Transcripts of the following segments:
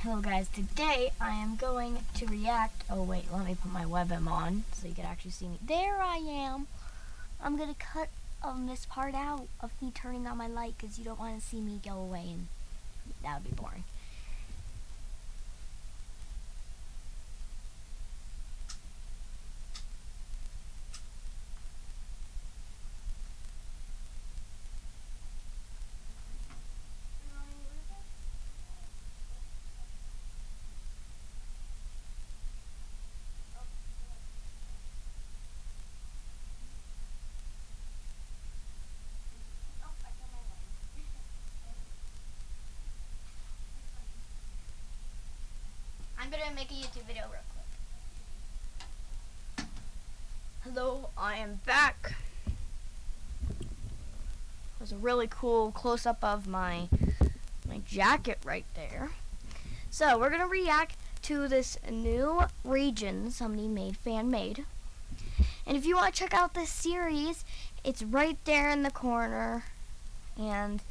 Hello guys, today I am going to react. Oh wait, let me put my webcam on so you can actually see me. There I am. I'm gonna cut this part out of me turning on my light because you don't want to see me go away, and that would be boring. I'm gonna make a YouTube video real quick. Hello, I am back. There's a really cool close-up of my jacket right there. So we're gonna react to this new region somebody made, fan made. And if you want to check out this series, it's right there in the corner, and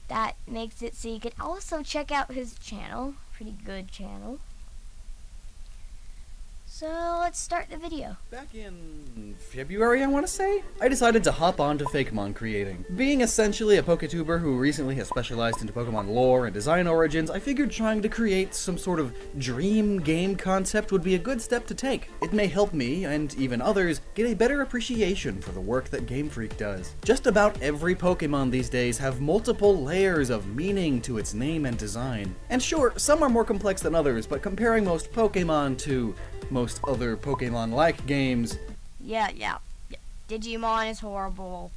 that makes it so you can also check out his channel. Pretty good channel. So let's start the video. Back in February, I want to say, I decided to hop on to Fakemon creating. Being essentially a PokeTuber who recently has specialized into Pokemon lore and design origins, I figured trying to create some sort of dream game concept would be a good step to take. It may help me, and even others, get a better appreciation for the work that Game Freak does. Just about every Pokemon these days have multiple layers of meaning to its name and design. And sure, some are more complex than others, but comparing most Pokemon to most other Pokemon-like games. Yeah. Digimon is horrible.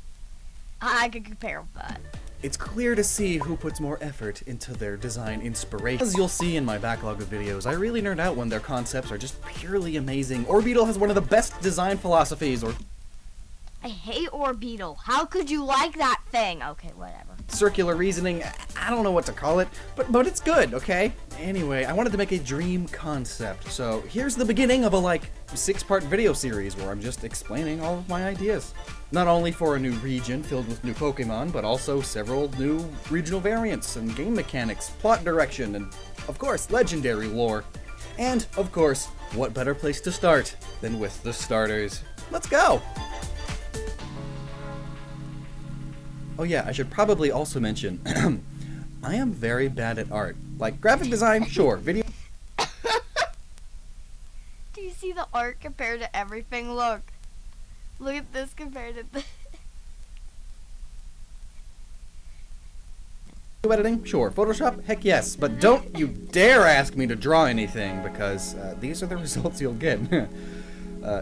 I could compare with that. It's clear to see who puts more effort into their design inspiration. As you'll see in my backlog of videos, I really nerd out when their concepts are just purely amazing. Orbeetle has one of the best design philosophies, or I hate Orbeetle. How could you like that thing? Okay, whatever. circular reasoning, I don't know what to call it, but it's good, okay? Anyway, I wanted to make a dream concept, so here's the beginning of a, 6-part video series where I'm just explaining all of my ideas. Not only for a new region filled with new Pokemon, but also several new regional variants and game mechanics, plot direction, and, of course, legendary lore. And, of course, what better place to start than with the starters? Let's go! Oh yeah, I should probably also mention, I am very bad at art. Like, graphic design, sure, video... Do you see the art compared to everything? Look at this compared to this. editing, sure. Photoshop, heck yes. But don't you dare ask me to draw anything, because these are the results you'll get.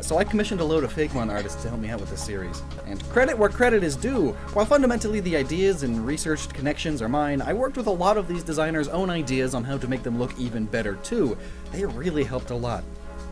So I commissioned a load of Fakemon artists to help me out with this series. And credit where credit is due. While fundamentally the ideas and researched connections are mine, I worked with a lot of these designers' own ideas on how to make them look even better too. They really helped a lot.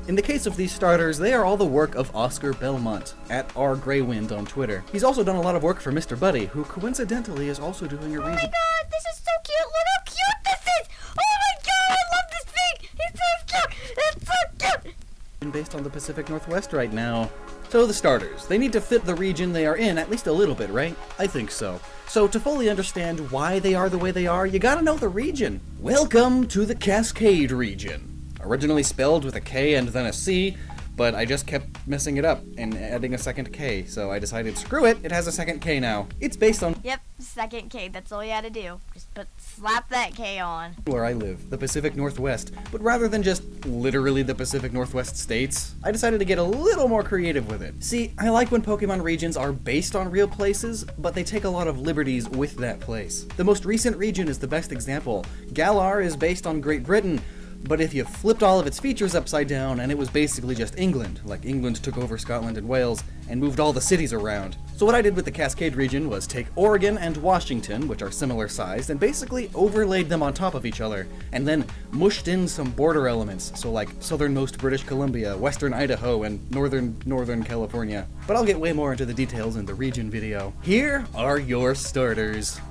In the case of these starters, they are all the work of Oscar Belmont, at rgraywind on Twitter. He's also done a lot of work for Mr. Buddy, who coincidentally is also doing a region. Oh my god, this is so cute! Look how cute this is! Oh my god, I love this thing! It's so cute! It's so cute! Based on the Pacific Northwest right now. So the starters, they need to fit the region they are in at least a little bit, right? I think so. So to fully understand why they are the way they are, you gotta know the region. Welcome to the Kaskade region. Originally spelled with a K and then a C, but I just kept messing it up and adding a second K, so I decided, screw it, it has a second K now. It's based on Yep, second K, that's all you had to do. Just slap that K on. where I live, the Pacific Northwest. But rather than just literally the Pacific Northwest states, I decided to get a little more creative with it. See, I like when Pokemon regions are based on real places, but they take a lot of liberties with that place. The most recent region is the best example. Galar is based on Great Britain, but if you flipped all of its features upside down and it was basically just England, like England took over Scotland and Wales and moved all the cities around. So what I did with the Kaskade region was take Oregon and Washington, which are similar sized, and basically overlaid them on top of each other, and then mushed in some border elements, so like southernmost British Columbia, western Idaho, and northern California. But I'll get way more into the details in the region video. Here are your starters.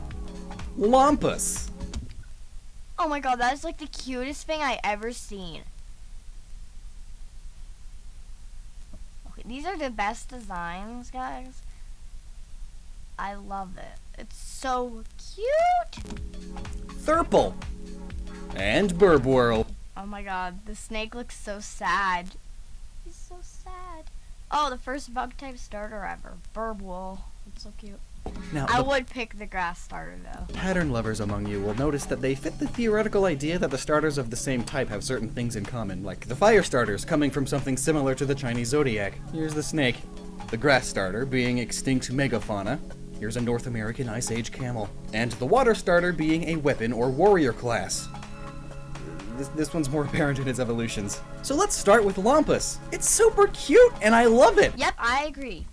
Wampus. Oh my god, that is like the cutest thing I ever seen. Okay, these are the best designs, guys. I love it. It's so cute. Thurple. And Burb Oh my god, the snake looks so sad. He's so sad. Oh, the first bug type starter ever. Burb. It's so cute. Now, I would pick the grass starter though. pattern lovers among you will notice that they fit the theoretical idea that the starters of the same type have certain things in common, like the fire starters coming from something similar to the Chinese zodiac. Here's the snake. The grass starter being extinct megafauna. Here's a North American Ice Age camel. And the water starter being a weapon or warrior class. This one's more apparent in its evolutions. So let's start with Lampus. It's super cute and I love it. Yep, I agree.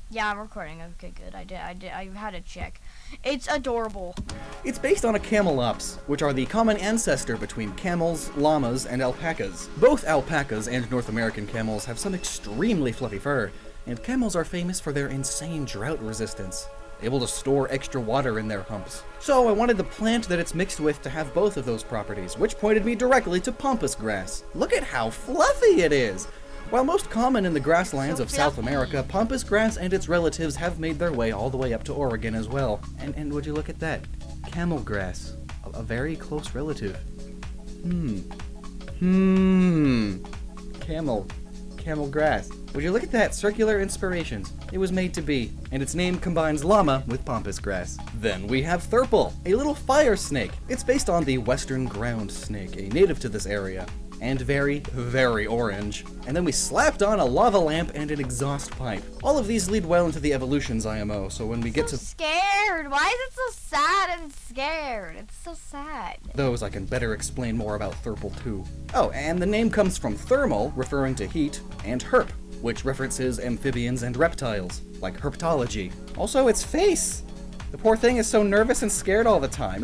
Yeah, I'm recording. Okay, good. I had to check. It's adorable. It's based on a camelops, which are the common ancestor between camels, llamas, and alpacas. Both alpacas and North American camels have some extremely fluffy fur, and camels are famous for their insane drought resistance, able to store extra water in their humps. So I wanted the plant that it's mixed with to have both of those properties, which pointed me directly to pampas grass. Look at how fluffy it is! While most common in the grasslands of South America, pampas grass and its relatives have made their way all the way up to Oregon as well. And would you look at that? Camel grass. A very close relative. Camel grass. Would you look at that? Circular inspirations. It was made to be, and its name combines llama with pampas grass. Then we have Thurple, a little fire snake. It's based on the western ground snake, a native to this area. And very, very orange. And then we slapped on a lava lamp and an exhaust pipe. All of these lead well into the evolutions IMO, so when we get to scared. Why is it so sad and scared? It's so sad. those, I can better explain more about Thurple too. Oh, and the name comes from thermal, referring to heat, and herp, which references amphibians and reptiles, like herpetology. Also, its face! The poor thing is so nervous and scared all the time.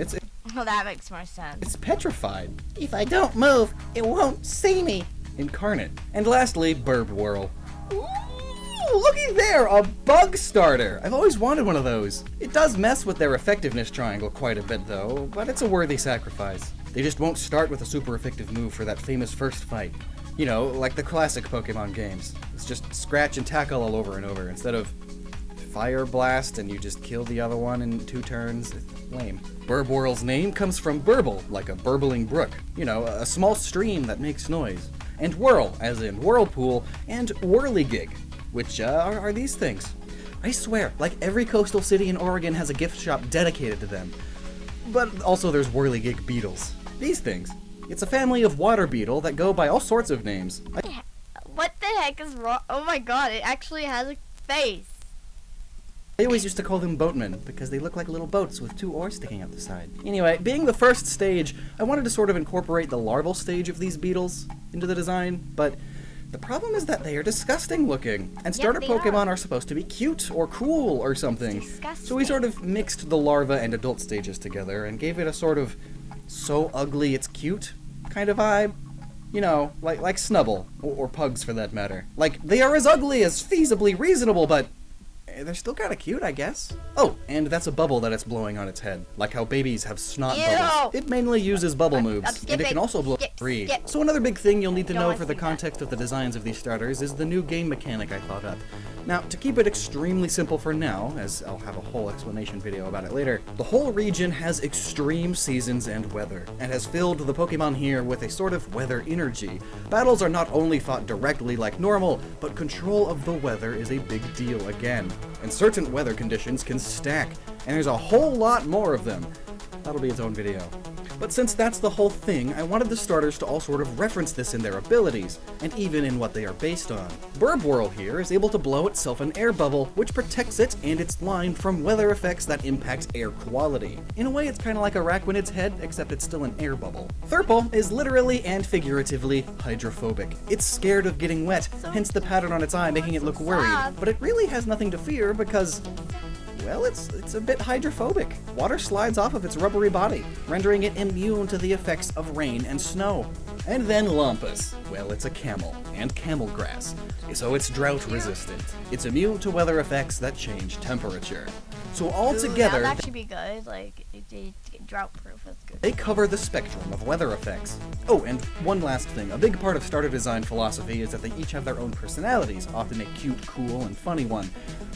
Oh, that makes more sense. It's petrified. If I don't move, it won't see me. Incarnate. And lastly, Burb. Ooh, looky there, a bug starter. I've always wanted one of those. It does mess with their effectiveness triangle quite a bit though, but it's a worthy sacrifice. They just won't start with a super effective move for that famous first fight. You know, like the classic Pokemon games. It's just scratch and tackle all over and over instead of fire blast and you just kill the other one in 2 turns. It's lame. Burb name comes from burble, like a burbling brook. You know, a small stream that makes noise. And whirl, as in whirlpool, and whirligig, which are these things. I swear, like every coastal city in Oregon has a gift shop dedicated to them. But also there's whirligig beetles. These things. It's a family of water beetle that go by all sorts of names. What the heck is wrong? Oh my god, it actually has a face. I always used to call them boatmen, because they look like little boats with 2 oars sticking out the side. Anyway, being the first stage, I wanted to sort of incorporate the larval stage of these beetles into the design, but the problem is that they are disgusting looking, and starter Pokemon are supposed to be cute or cool or something. So we sort of mixed the larva and adult stages together and gave it a sort of so ugly it's cute kind of vibe. You know, like Snubble, or Pugs for that matter. Like, they are as ugly as feasibly reasonable, but they're still kind of cute, I guess. Oh, and that's a bubble that it's blowing on its head, like how babies have snot bubbles. It mainly uses bubble moves, and it can also blow free. So another big thing you'll need to know for the context of the designs of these starters is the new game mechanic I thought up. Now, to keep it extremely simple for now, as I'll have a whole explanation video about it later, the whole region has extreme seasons and weather, and has filled the Pokemon here with a sort of weather energy. Battles are not only fought directly like normal, but control of the weather is a big deal again. And certain weather conditions can stack, and there's a whole lot more of them. That'll be its own video. But since that's the whole thing, I wanted the starters to all sort of reference this in their abilities, and even in what they are based on. Burb here is able to blow itself an air bubble, which protects it and its line from weather effects that impact air quality. In a way, it's kind of like a Raquinid's head, except it's still an air bubble. Thurple is literally and figuratively hydrophobic. It's scared of getting wet, hence the pattern on its eye making it look worried. But it really has nothing to fear because, well, it's a bit hydrophobic. Water slides off of its rubbery body, rendering it immune to the effects of rain and snow. And then Lampus. Well, it's a camel, and camel grass, so it's drought resistant. It's immune to weather effects that change temperature. So all together, that'd actually be good. Like, drought proof is good. They cover the spectrum of weather effects. Oh, and one last thing. A big part of starter design philosophy is that they each have their own personalities, often a cute, cool, and funny one.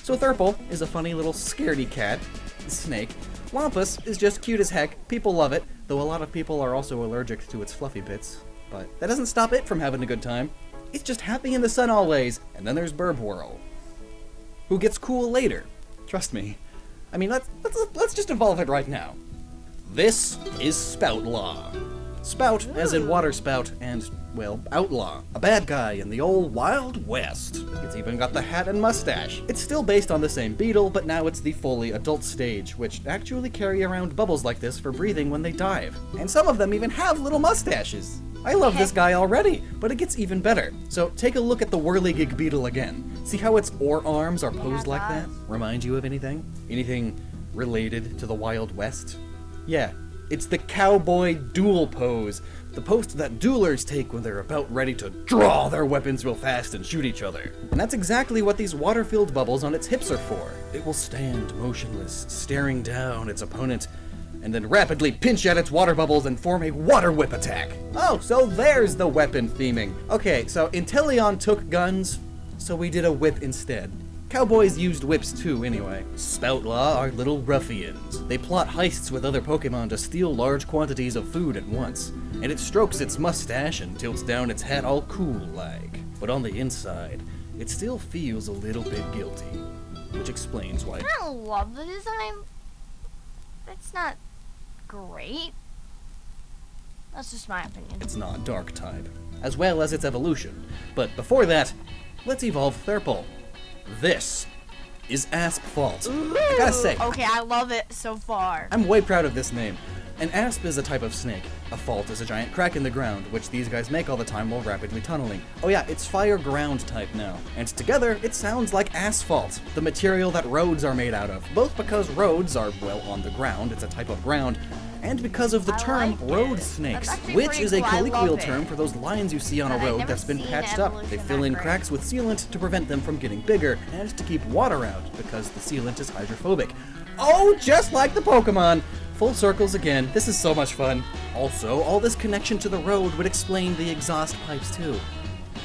So Thurple is a funny little scaredy cat, snake. Lampus is just cute as heck, people love it, though a lot of people are also allergic to its fluffy bits. But that doesn't stop it from having a good time. It's just happy in the sun always, and then there's Burbwhirl, who gets cool later. Trust me. I mean, let's just evolve it right now. This is Spoutlaw. Spout, as in water spout, and, well, outlaw. A bad guy in the old Wild West. It's even got the hat and mustache. It's still based on the same beetle, but now it's the fully adult stage, which actually carry around bubbles like this for breathing when they dive. And some of them even have little mustaches. I love this guy already, but it gets even better. So take a look at the whirligig beetle again. See how its oar arms are posed like that? Remind you of anything? Anything related to the Wild West? Yeah. It's the cowboy duel pose, the pose that duelers take when they're about ready to draw their weapons real fast and shoot each other. And that's exactly what these water-filled bubbles on its hips are for. It will stand motionless, staring down its opponent, and then rapidly pinch at its water bubbles and form a water whip attack. Oh, so there's the weapon theming. Okay, so Inteleon took guns, so we did a whip instead. Cowboys used whips too, anyway. Spoutlaw are little ruffians. They plot heists with other Pokemon to steal large quantities of food at once, and it strokes its mustache and tilts down its hat all cool-like. But on the inside, it still feels a little bit guilty, which explains why— I don't love the design. It's not great. That's just my opinion. it's not dark type, as well as its evolution. But before that, let's evolve Thurple. This is Aspfault. I gotta say, Okay, I love it so far. I'm way proud of this name. An asp is a type of snake. A fault is a giant crack in the ground, which these guys make all the time while rapidly tunneling. Oh yeah, it's fire ground type now. And together, it sounds like asphalt, the material that roads are made out of. Both because roads are, well, on the ground, it's a type of ground, and because of the term like road it. snakes, That's actually which pretty is a cool. I colloquial love term it. for those lines you see on a But I've road never that's been seen patched up. They evolution fill that in great. cracks with sealant to prevent them from getting bigger, and to keep water out, because the sealant is hydrophobic. Oh, just like the Pokemon! Full circles again. This is so much fun. Also, all this connection to the road would explain the exhaust pipes too.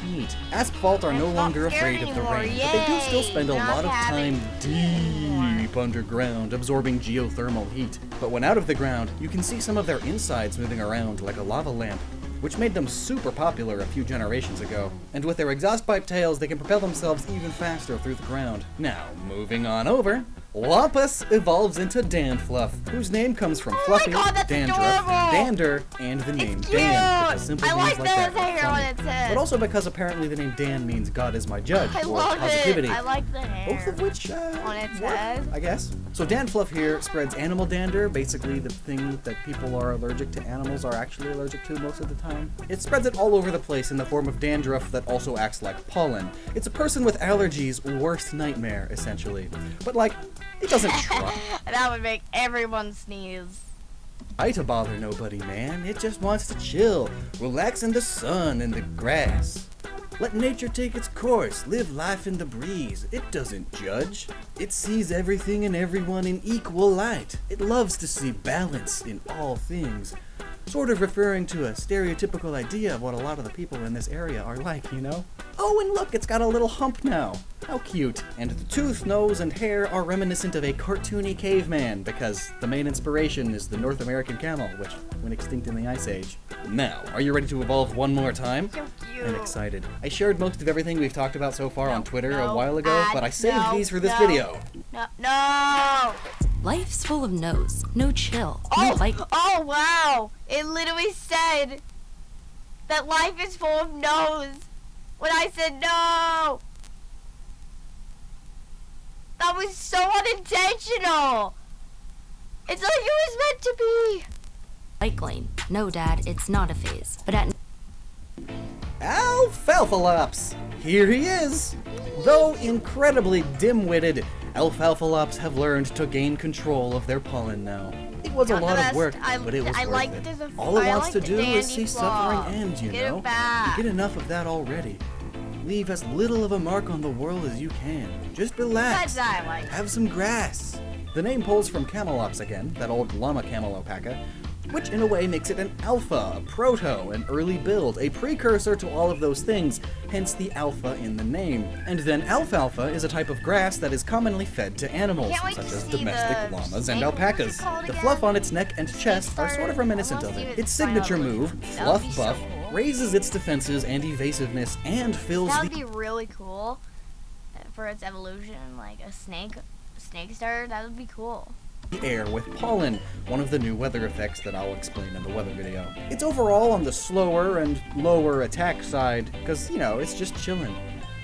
Neat. Aspfault are no It's not longer scary afraid of the anymore. rain, but they do still spend a Yay, lot of not time having deep underground, absorbing geothermal heat. But when out of the ground, you can see some of their insides moving around like a lava lamp, which made them super popular a few generations ago. And with their exhaust pipe tails, they can propel themselves even faster through the ground. Now, moving on over, Lampus evolves into Danfluff, whose name comes from Oh my fluffy, God, that's dandruff, adorable! dander, and the name It's Dan, cute! because simple I names like like that those are hair funny. on its head. But also because apparently the name Dan means God is my judge, I or love positivity. it. I like the hair. Both of which on its work, head. I guess. So Danfluff here spreads animal dander, basically the thing that people are allergic to animals are actually allergic to most of the time. It spreads it all over the place in the form of dandruff that also acts like pollen. It's a person with allergies' worst nightmare, essentially. But like, it doesn't try That would make everyone sneeze. to bother nobody, man. It just wants to chill, relax in the sun and the grass. Let nature take its course, live life in the breeze. It doesn't judge. It sees everything and everyone in equal light. It loves to see balance in all things. Sort of referring to a stereotypical idea of what a lot of the people in this area are like, you know? Oh, and look, it's got a little hump now. How cute. And the tooth, nose, and hair are reminiscent of a cartoony caveman, because the main inspiration is the North American camel, which went extinct in the Ice Age. Now, are you ready to evolve one more time? So cute. I'm excited. I shared most of everything we've talked about so far on Twitter a no, while ago, but I saved no, these for this no. video. No! Life's full of no's. No chill. No Oh, bite. oh wow! It literally said that life is full of no's when I said no! That was so unintentional! It's like it was meant to be! Bike lane. No, Dad, it's not a phase. But at Alfalfalops! Here he is! Though incredibly dim-witted, Alfalfalops have learned to gain control of their pollen now. It was a Not the lot of best. work, I- but it was I worth like it. the- All it I wants like to the do is dandy see flaw. suffering end, you Get it know? back. You get enough of that already. Leave as little of a mark on the world as you can. Just relax. That's I like. Have some grass. The name pulls from Camelops again, that old llama Camelopaca. which in a way makes it an alpha, a proto, an early build, a precursor to all of those things, hence the alpha in the name. And then alfalfa is a type of grass that is commonly fed to animals, Can't wait such to as see domestic the llamas and snake. alpacas. What's it called The again? fluff on its neck and chest are sort of reminiscent of it. Its signature move, Fluff be so Buff, cool. raises its defenses and evasiveness and fills That would the be really cool for its evolution, like a snake starter. That would be cool. air with pollen, one of the new weather effects that I'll explain in the weather video. It's overall on the slower and lower attack side, because, you know, it's just chillin'.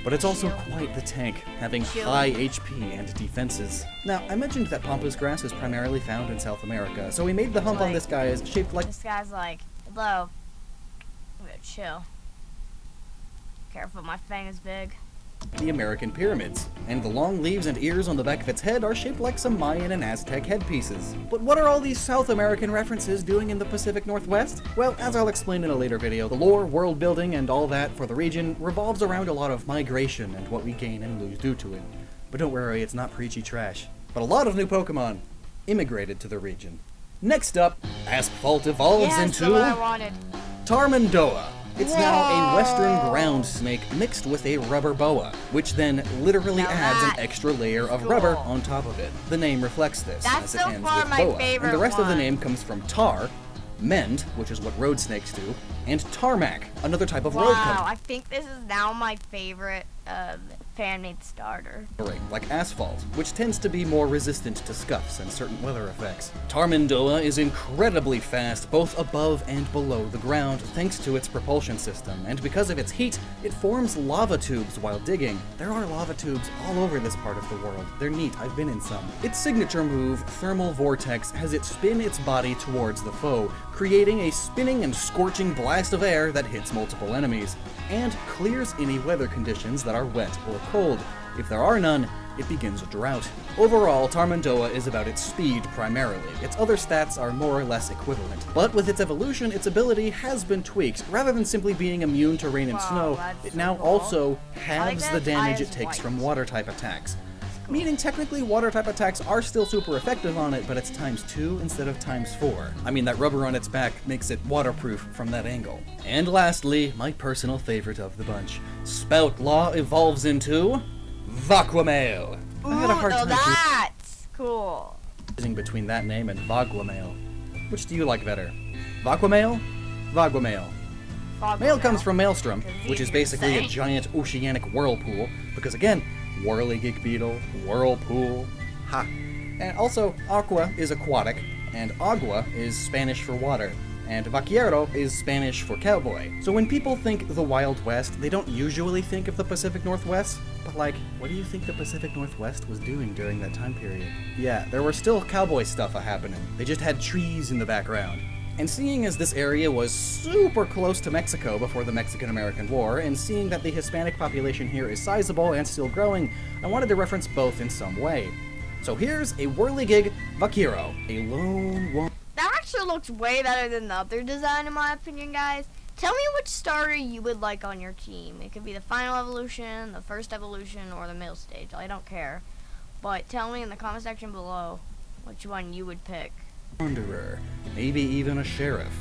But it's also quite the tank, having high HP and defenses. Now, I mentioned that pampas grass is primarily found in South America, so we made the hump on this guy as shaped like This guy's like, hello. I'm gonna chill. Careful, my fang is big. the American pyramids, and the long leaves and ears on the back of its head are shaped like some Mayan and Aztec headpieces. But what are all these South American references doing in the Pacific Northwest? Well, as I'll explain in a later video, the lore, world building, and all that for the region revolves around a lot of migration and what we gain and lose due to it. But don't worry, it's not preachy trash. But a lot of new Pokemon immigrated to the region. Next up, Asphalt evolves Yes, into what I wanted. Tarmandoa. It's now a Whoa. western ground snake mixed with a rubber boa, which then literally Now adds an that's extra layer of cool. rubber on top of it. The name reflects this, That's as it so ends far with my boa. favorite And the rest of the one. name comes from tar, mend, which is what road snakes do, and tarmac, another type of road Wow, I think this is now my favorite fan-made starter. covering, like asphalt, which tends to be more resistant to scuffs and certain weather effects. Tarmandoa is incredibly fast both above and below the ground thanks to its propulsion system, and because of its heat, it forms lava tubes while digging. There are lava tubes all over this part of the world. They're neat, I've been in some. Its signature move, Thermal Vortex, has it spin its body towards the foe, creating a spinning and scorching blast of air that hits multiple enemies, and clears any weather conditions that are wet or cold. If there are none, it begins a drought. Overall, Tarmandoa is about its speed primarily. Its other stats are more or less equivalent. But with its evolution, its ability has been tweaked. Rather than simply being immune to rain and Wow, snow, that's it now cool. also I halves like the that damage its it takes white. from water-type attacks. Meaning technically water-type attacks are still super effective on it, but it's ×2 instead of ×4. I mean, that rubber on its back makes it waterproof from that angle. And lastly, my personal favorite of the bunch, Spoutlaw evolves into Vaquamail. I had a hard time That's cool. choosing between that name and Vaguamail. Which do you like better? Vaquamail? Vaguamail. Mail comes from Maelstrom, which is basically a giant oceanic whirlpool, because again, whirligig beetle, whirlpool, ha. And also, aqua is aquatic, and agua is Spanish for water, and vaquero is Spanish for cowboy. So when people think the Wild West, they don't usually think of the Pacific Northwest, but like, what do you think the Pacific Northwest was doing during that time period? Yeah, there were still cowboy stuff happening, they just had trees in the background. And seeing as this area was super close to Mexico before the Mexican-American War, and seeing that the Hispanic population here is sizable and still growing, I wanted to reference both in some way. So here's a whirligig vaquero, a lone wolf. That actually looks way better than the other design, in my opinion, guys. Tell me which starter you would like on your team. It could be the final evolution, the first evolution, or the middle stage. I don't care. But tell me in the comment section below which one you would pick. Wanderer, maybe even a sheriff.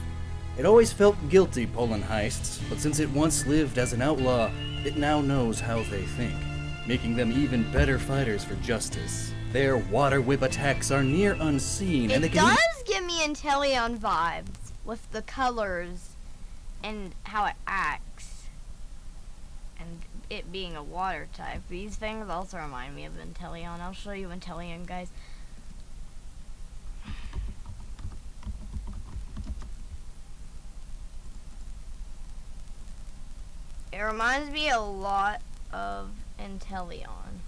It always felt guilty pulling heists, but since it once lived as an outlaw, it now knows how they think, making them even better fighters for justice. Their water whip attacks are near unseen, and they It can does give me Inteleon vibes with the colors and how it acts. And it being a water type. These things also remind me of Inteleon. I'll show you Inteleon, guys. It reminds me a lot of Inteleon,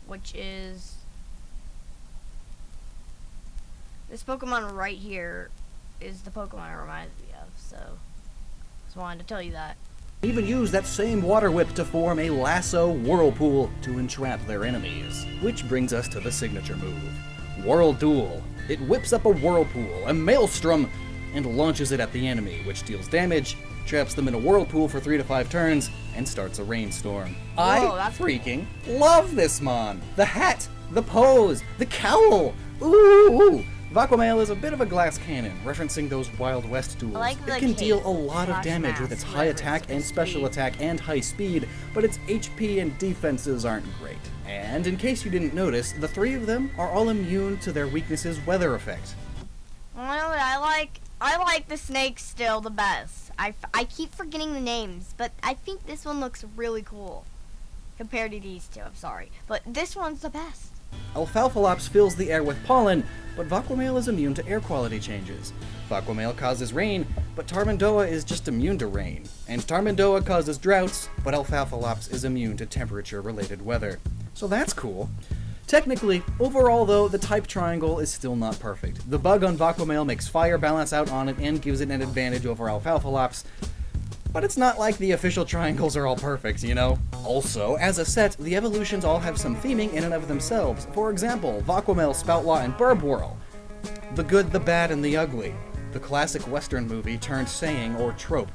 which is this Pokemon right here is the Pokemon it reminds me of, so just wanted to tell you that. even use that same water whip to form a lasso whirlpool to entrap their enemies. Which brings us to the signature move, Whirl Duel. It whips up a whirlpool, a maelstrom, and launches it at the enemy, which deals damage, traps them in a whirlpool for 3 to 5 turns, and starts a rainstorm. Whoa, I that's freaking love this mon! The hat, the pose, the cowl! Ooh! Vacuumale is a bit of a glass cannon, referencing those Wild West duels. like the It can deal cape a lot of slash damage with mask, its high whatever attack it's and special supposed to be. attack and high speed, but its HP and defenses aren't great. And in case you didn't notice, the three of them are all immune to their weakness's weather effect. You know what I like? I like the snake still the best. I keep forgetting the names, but I think this one looks really cool compared to these two. I'm sorry, but this one's the best. Alfalfalops fills the air with pollen, but Vacuumale is immune to air quality changes. Vacuumale causes rain, but Tarmandoa is just immune to rain. And Tarmandoa causes droughts, but Alfalfalops is immune to temperature-related weather. So that's cool. Technically, overall though, the type triangle is still not perfect. The bug on Vacuumale makes fire balance out on it and gives it an advantage over Alfalfalops, but it's not like the official triangles are all perfect, you know? Also, as a set, the evolutions all have some theming in and of themselves. For example, Vacuumale, Spoutlaw, and Burbwhirl. The good, the bad, and the ugly. The classic Western movie turned saying or trope.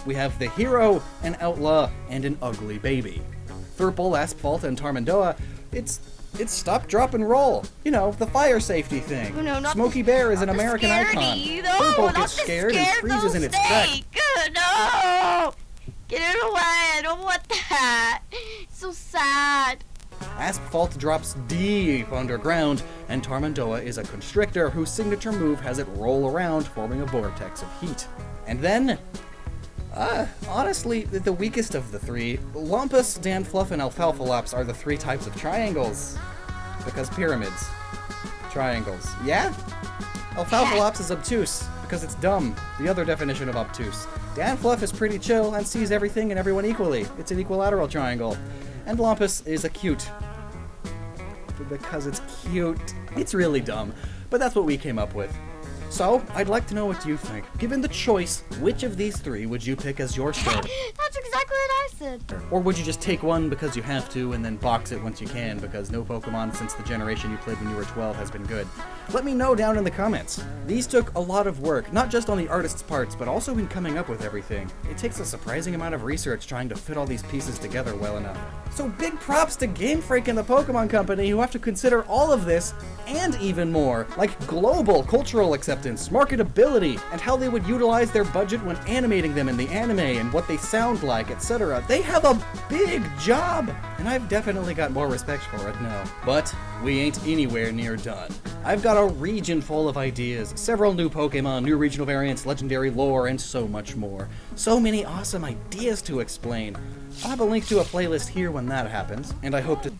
We have the hero, an outlaw, and an ugly baby. Thurple, Asphalt, and Tarmandoa, it's stop, drop, and roll. You know, the fire safety thing. Oh, no, not Smokey the- Bear is an not the American icon. scaredy, no, Thurple not gets the scared and freezes in its track. snake. No! Get it away! I don't want that. It's so sad. Asphalt drops deep underground, and Tarmandoa is a constrictor whose signature move has it roll around, forming a vortex of heat. And then, honestly, the weakest of the three, Lumpus, Danfluff, and Alfalfalops are the three types of triangles. Because pyramids. Triangles. Yeah? Alfalfalops is obtuse, because it's dumb. The other definition of obtuse. Danfluff is pretty chill and sees everything and everyone equally. It's an equilateral triangle. And Lumpus is acute. Because it's cute. It's really dumb, but that's what we came up with. So, I'd like to know what you think. Given the choice, which of these three would you pick as your starter? That's exactly what I said. Or would you just take one because you have to and then box it once you can because no Pokemon since the generation you played when you were 12 has been good? Let me know down in the comments. These took a lot of work, not just on the artist's parts, but also in coming up with everything. It takes a surprising amount of research trying to fit all these pieces together well enough. So big props to Game Freak and the Pokemon Company who have to consider all of this and even more, like global cultural acceptance, marketability, and how they would utilize their budget when animating them in the anime and what they sound like, etc. They have a big job, and I've definitely got more respect for it now. But we ain't anywhere near done. I've got a region full of ideas, several new Pokemon, new regional variants, legendary lore, and so much more. So many awesome ideas to explain. I'll have a link to a playlist here when that happens, and I hope to...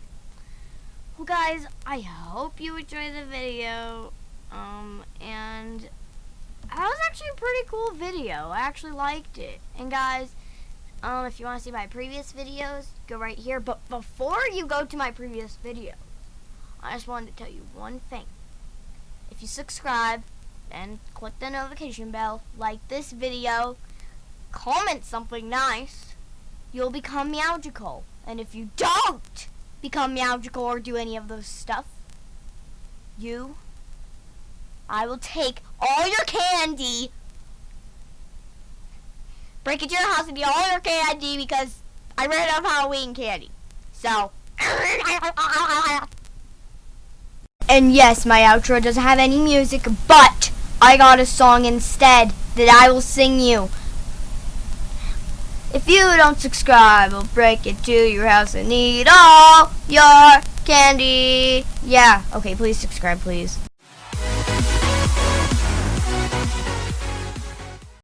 Well, guys, I hope you enjoyed the video. And that was actually a pretty cool video. I actually liked it. And guys, if you want to see my previous videos, go right here. But before you go to my previous video, I just wanted to tell you one thing. If you subscribe and click the notification bell, like this video, comment something nice, you'll become Magical. And if you don't become Magical or do any of those stuff, I will take all your candy, break into your house and eat all your candy because I ran out of Halloween candy. So, and yes, my outro doesn't have any music, but I got a song instead that I will sing you. If you don't subscribe, I'll break into your house and eat all your candy. Yeah, okay, please subscribe, please.